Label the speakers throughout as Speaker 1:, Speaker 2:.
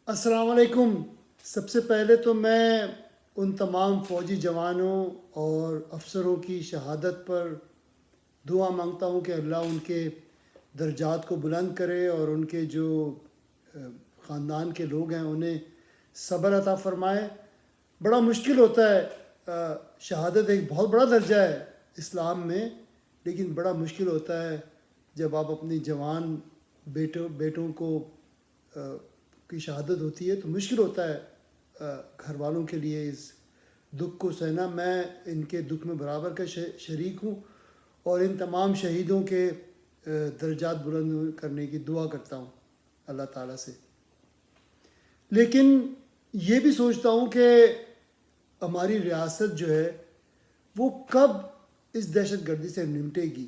Speaker 1: السلام علیکم۔ سب سے پہلے تو میں ان تمام فوجی جوانوں اور افسروں کی شہادت پر دعا مانگتا ہوں کہ اللہ ان کے درجات کو بلند کرے اور ان کے جو خاندان کے لوگ ہیں انہیں صبر عطا فرمائے۔ بڑا مشکل ہوتا ہے، شہادت ایک بہت بڑا درجہ ہے اسلام میں، لیکن بڑا مشکل ہوتا ہے جب آپ اپنی جوان بیٹوں کو کی شہادت ہوتی ہے تو مشکل ہوتا ہے گھر والوں کے لیے اس دکھ کو سہنا۔ میں ان کے دکھ میں برابر کا شریک ہوں اور ان تمام شہیدوں کے درجات بلند کرنے کی دعا کرتا ہوں اللہ تعالیٰ سے۔ لیکن یہ بھی سوچتا ہوں کہ ہماری ریاست جو ہے وہ کب اس دہشت گردی سے نمٹے گی۔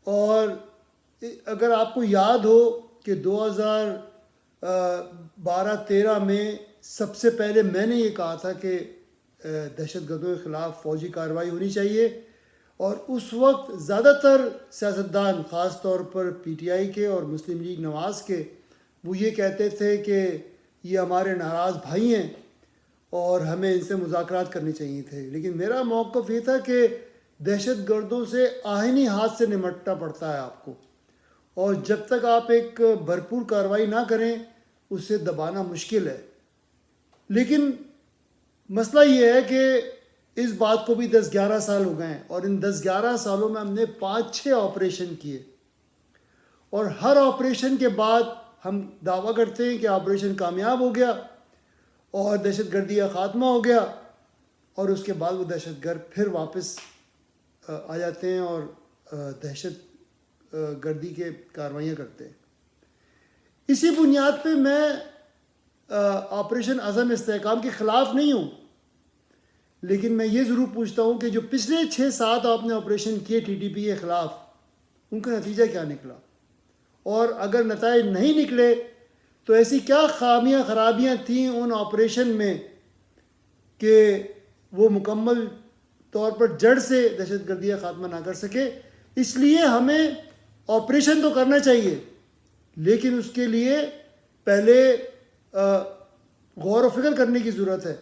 Speaker 1: اور اگر آپ کو یاد ہو کہ 2012-13 میں سب سے پہلے میں نے یہ کہا تھا کہ دہشت گردوں کے خلاف فوجی کارروائی ہونی چاہیے، اور اس وقت زیادہ تر سیاستدان، خاص طور پر پی ٹی آئی کے اور مسلم لیگ نواز کے، وہ یہ کہتے تھے کہ یہ ہمارے ناراض بھائی ہیں اور ہمیں ان سے مذاکرات کرنے چاہیے تھے۔ لیکن میرا موقف یہ تھا کہ دہشت گردوں سے آہنی ہاتھ سے نمٹنا پڑتا ہے آپ کو، اور جب تک آپ ایک بھرپور کارروائی نہ کریں اسے دبانا مشکل ہے۔ لیکن مسئلہ یہ ہے کہ اس بات کو بھی 10-11 سال ہو گئے ہیں، اور ان 10-11 سالوں میں ہم نے 5-6 آپریشن کیے، اور ہر آپریشن کے بعد ہم دعویٰ کرتے ہیں کہ آپریشن کامیاب ہو گیا اور دہشت گردی کا خاتمہ ہو گیا، اور اس کے بعد وہ دہشت گرد پھر واپس آ جاتے ہیں اور دہشت گردی کے کارروائیاں کرتے ہیں۔ اسی بنیاد پہ میں آپریشن عزم استحکام کے خلاف نہیں ہوں، لیکن میں یہ ضرور پوچھتا ہوں کہ جو پچھلے 6-7 آپ نے آپریشن کیے ٹی ٹی پی کے خلاف، ان کا نتیجہ کیا نکلا؟ اور اگر نتائج نہیں نکلے تو ایسی کیا خامیاں خرابیاں تھیں ان آپریشن میں کہ وہ مکمل طور پر جڑ سے دہشت گردی کا خاتمہ نہ کر سکے؟ اس لیے ہمیں آپریشن تو کرنا چاہیے، لیکن اس کے لیے پہلے غور و فکر کرنے کی ضرورت ہے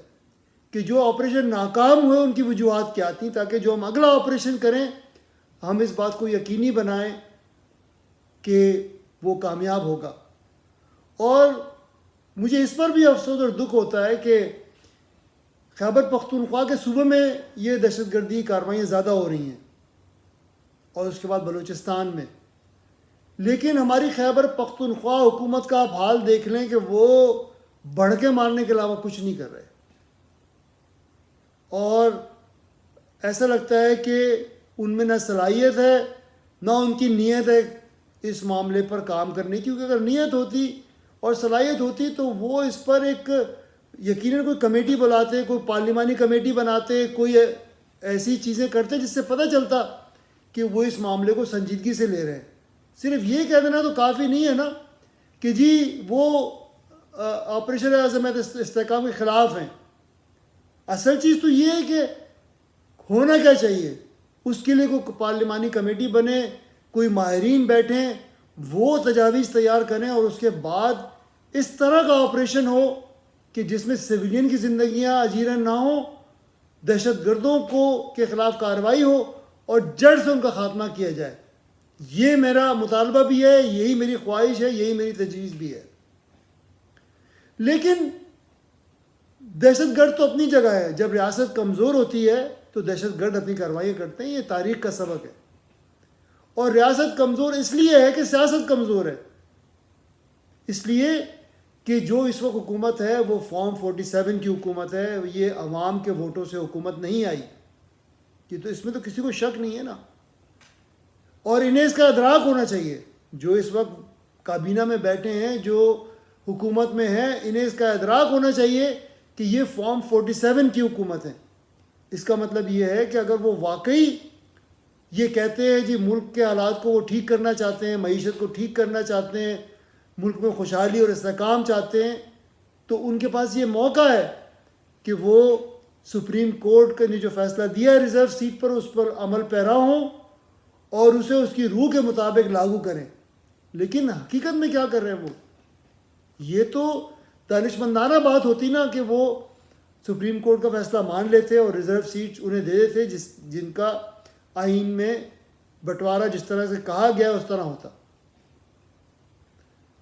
Speaker 1: کہ جو آپریشن ناکام ہوئے ان کی وجوہات کیا تھیں، تاکہ جو ہم اگلا آپریشن کریں ہم اس بات کو یقینی بنائیں کہ وہ کامیاب ہوگا۔ اور مجھے اس پر بھی افسوس اور دکھ ہوتا ہے کہ خیبر پختونخوا کے صوبے میں یہ دہشت گردی کارروائیاں زیادہ ہو رہی ہیں، اور اس کے بعد بلوچستان میں، لیکن ہماری خیبر پختونخوا حکومت کا آپ حال دیکھ لیں کہ وہ بڑھ کے مارنے کے علاوہ کچھ نہیں کر رہے، اور ایسا لگتا ہے کہ ان میں نہ صلاحیت ہے نہ ان کی نیت ہے اس معاملے پر کام کرنے کی، کیونکہ اگر نیت ہوتی اور صلاحیت ہوتی تو وہ اس پر ایک یقیناً کوئی کمیٹی بلاتے، کوئی پارلیمانی کمیٹی بناتے، کوئی ایسی چیزیں کرتے جس سے پتہ چلتا کہ وہ اس معاملے کو سنجیدگی سے لے رہے ہیں۔ صرف یہ کہہ دینا تو کافی نہیں ہے نا کہ جی وہ آپریشن عزم استحکام کے خلاف ہیں۔ اصل چیز تو یہ ہے کہ ہونا کیا چاہیے، اس کے لیے کوئی پارلیمانی کمیٹی بنے، کوئی ماہرین بیٹھیں، وہ تجاویز تیار کریں، اور اس کے بعد اس طرح کا آپریشن ہو کہ جس میں سویلین کی زندگیاں اجیرن نہ ہوں، دہشت گردوں کے خلاف کارروائی ہو اور جڑ سے ان کا خاتمہ کیا جائے۔ یہ میرا مطالبہ بھی ہے، یہی میری خواہش ہے، یہی میری تجویز بھی ہے۔ لیکن دہشت گرد تو اپنی جگہ ہے، جب ریاست کمزور ہوتی ہے تو دہشت گرد اپنی کارروائیاں کرتے ہیں، یہ تاریخ کا سبق ہے۔ اور ریاست کمزور اس لیے ہے کہ سیاست کمزور ہے، اس لیے کہ جو اس وقت حکومت ہے وہ فارم 47 کی حکومت ہے، یہ عوام کے ووٹوں سے حکومت نہیں آئی، یہ تو اس میں تو کسی کو شک نہیں ہے نا۔ اور انہیں اس کا ادراک ہونا چاہیے، جو اس وقت کابینہ میں بیٹھے ہیں، جو حکومت میں ہیں، انہیں اس کا ادراک ہونا چاہیے کہ یہ فارم 47 کی حکومت ہے۔ اس کا مطلب یہ ہے کہ اگر وہ واقعی یہ کہتے ہیں جی ملک کے حالات کو وہ ٹھیک کرنا چاہتے ہیں، معیشت کو ٹھیک کرنا چاہتے ہیں، ملک میں خوشحالی اور استحکام چاہتے ہیں، تو ان کے پاس یہ موقع ہے کہ وہ سپریم کورٹ نے جو فیصلہ دیا ہے ریزرو سیٹ پر، اس پر عمل پیرا ہوں اور اسے اس کی روح کے مطابق لاگو کریں۔ لیکن حقیقت میں کیا کر رہے ہیں وہ؟ یہ تو دانشمندانہ بات ہوتی نا کہ وہ سپریم کورٹ کا فیصلہ مان لیتے اور ریزرو سیٹ انہیں دے دیتے جن کا آئین میں بٹوارا جس طرح سے کہا گیا اس طرح ہوتا.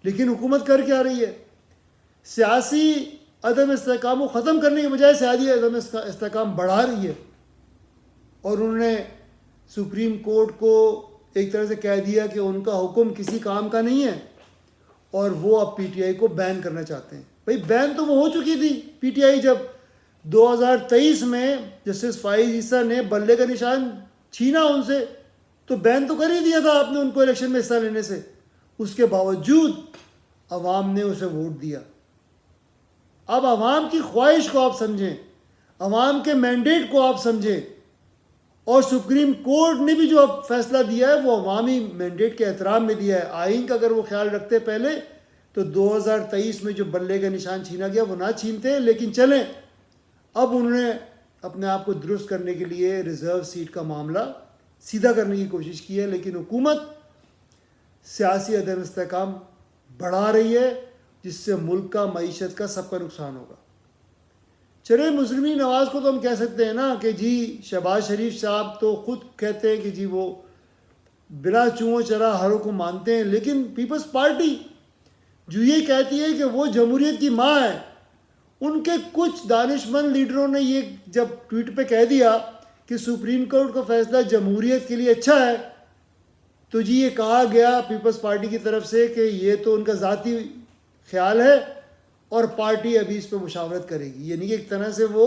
Speaker 1: لیکن حکومت کر کیا رہی ہے؟ سیاسی عدم استحکام کو ختم کرنے کے بجائے سیاسی عدم استحکام بڑھا رہی ہے. اور انہوں نے سپریم کورٹ کو ایک طرح سے کہہ دیا کہ ان کا حکم کسی کام کا نہیں ہے اور وہ اب پی ٹی آئی کو بین کرنا چاہتے ہیں. بھائی بین تو وہ ہو چکی تھی پی ٹی آئی جب 2023 میں جسٹس فائز عیسیٰ نے بلے کا نشان چھینا ان سے، تو بین تو کر ہی دیا تھا آپ نے ان کو الیکشن میں حصہ لینے سے. اس کے باوجود عوام نے اسے ووٹ دیا. اب عوام کی خواہش کو آپ سمجھیں، عوام کے مینڈیٹ کو آپ سمجھیں، اور سپریم کورٹ نے بھی جو اب فیصلہ دیا ہے وہ عوامی مینڈیٹ کے احترام میں دیا ہے. آئین کا اگر وہ خیال رکھتے پہلے تو 2023 میں جو بلے کا نشان چھینا گیا وہ نہ چھینتے. لیکن چلیں، اب انہوں نے اپنے آپ کو درست کرنے کے لیے ریزرو سیٹ کا معاملہ سیدھا کرنے کی کوشش کی ہے. لیکن حکومت سیاسی عدم استحکام بڑھا رہی ہے جس سے ملک کا، معیشت کا، سب کا نقصان ہوگا. چلے مسلم نواز کو تو ہم کہہ سکتے ہیں نا کہ جی شہباز شریف صاحب تو خود کہتے ہیں کہ جی وہ بلا چوں چرا ہر حکم مانتے ہیں. لیکن پیپلز پارٹی جو یہ کہتی ہے کہ وہ جمہوریت کی ماں ہے، ان کے کچھ دانشمند لیڈروں نے یہ جب ٹویٹ پہ کہہ دیا کہ سپریم کورٹ کا فیصلہ جمہوریت کے لیے اچھا ہے، تو جی یہ کہا گیا پیپلز پارٹی کی طرف سے کہ یہ تو ان کا ذاتی خیال ہے اور پارٹی ابھی اس پہ مشاورت کرے گی. یعنی کہ ایک طرح سے وہ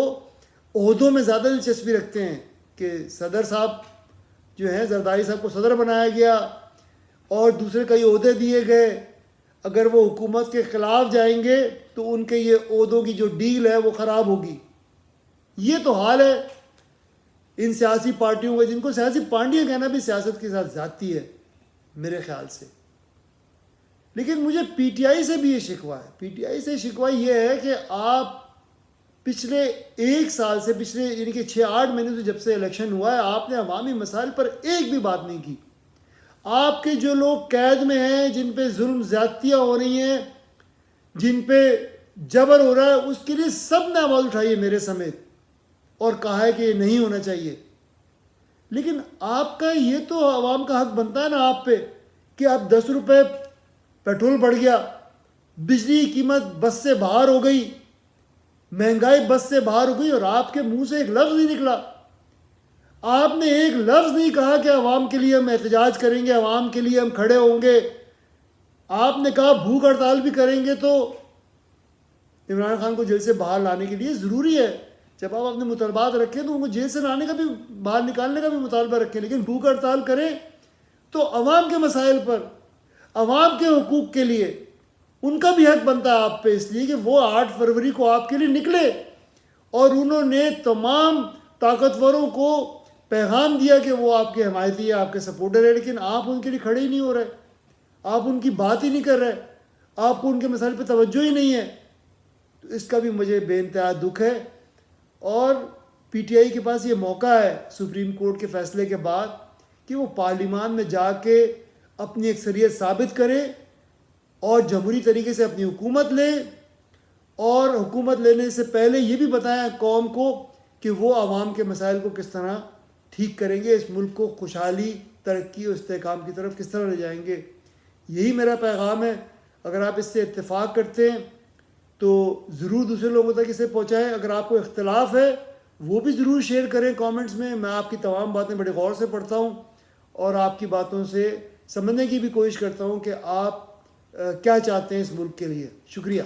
Speaker 1: عہدوں میں زیادہ دلچسپی رکھتے ہیں کہ صدر صاحب جو ہیں، زرداری صاحب کو صدر بنایا گیا اور دوسرے کئی عہدے دیے گئے. اگر وہ حکومت کے خلاف جائیں گے تو ان کے یہ عہدوں کی جو ڈیل ہے وہ خراب ہوگی. یہ تو حال ہے ان سیاسی پارٹیوں کا، جن کو سیاسی پارٹیاں کہنا بھی سیاست کے ساتھ زیادتی ہے میرے خیال سے. لیکن مجھے پی ٹی آئی سے بھی یہ شکوہ ہے. پی ٹی آئی سے شکوہ یہ ہے کہ آپ پچھلے ایک سال سے، پچھلے یعنی کہ 6-8 مہینے سے جب سے الیکشن ہوا ہے، آپ نے عوامی مسائل پر ایک بھی بات نہیں کی. آپ کے جو لوگ قید میں ہیں، جن پہ ظلم زیادتیاں ہو رہی ہیں، جن پہ جبر ہو رہا ہے، اس کے لیے سب نے آواز اٹھائی ہے میرے سمیت، اور کہا ہے کہ یہ نہیں ہونا چاہیے. لیکن آپ کا یہ تو عوام کا حق بنتا ہے نا آپ پہ کہ اب 10 روپے پیٹرول بڑھ گیا، بجلی کی قیمت بس سے باہر ہو گئی، مہنگائی بس سے باہر ہو گئی، اور آپ کے منہ سے ایک لفظ نہیں نکلا. آپ نے ایک لفظ نہیں کہا کہ عوام کے لیے ہم احتجاج کریں گے، عوام کے لیے ہم کھڑے ہوں گے. آپ نے کہا بھوک ہڑتال بھی کریں گے. تو عمران خان کو جیل سے باہر لانے کے لیے ضروری ہے جب آپ اپنے مطالبات رکھیں تو ان کو جیل سے لانے کا بھی، باہر نکالنے کا بھی مطالبہ رکھیں. لیکن بھوک ہڑتال کریں تو عوام کے مسائل پر، عوام کے حقوق کے لیے ان کا بھی حق بنتا ہے آپ پہ. اس لیے کہ وہ 8 فروری کو آپ کے لیے نکلے اور انہوں نے تمام طاقتوروں کو پیغام دیا کہ وہ آپ کے حمایتی ہے، آپ کے سپورٹر ہے. لیکن آپ ان کے لیے کھڑے ہی نہیں ہو رہے، آپ ان کی بات ہی نہیں کر رہے، آپ کو ان کے مسائل پہ توجہ ہی نہیں ہے. تو اس کا بھی مجھے بے انتہا دکھ ہے. اور پی ٹی آئی کے پاس یہ موقع ہے سپریم کورٹ کے فیصلے کے بعد کہ وہ پارلیمان میں جا کے اپنی اکثریت ثابت کرے اور جمہوری طریقے سے اپنی حکومت لے، اور حکومت لینے سے پہلے یہ بھی بتائیں قوم کو کہ وہ عوام کے مسائل کو کس طرح ٹھیک کریں گے، اس ملک کو خوشحالی، ترقی اور استحکام کی طرف کس طرح لے جائیں گے. یہی میرا پیغام ہے. اگر آپ اس سے اتفاق کرتے ہیں تو ضرور دوسرے لوگوں تک اسے پہنچائیں. اگر آپ کو اختلاف ہے وہ بھی ضرور شیئر کریں کامنٹس میں. میں آپ کی تمام باتیں بڑے غور سے پڑھتا ہوں اور آپ کی باتوں سے سمجھنے کی بھی کوشش کرتا ہوں کہ آپ کیا چاہتے ہیں اس ملک کے لیے. شکریہ.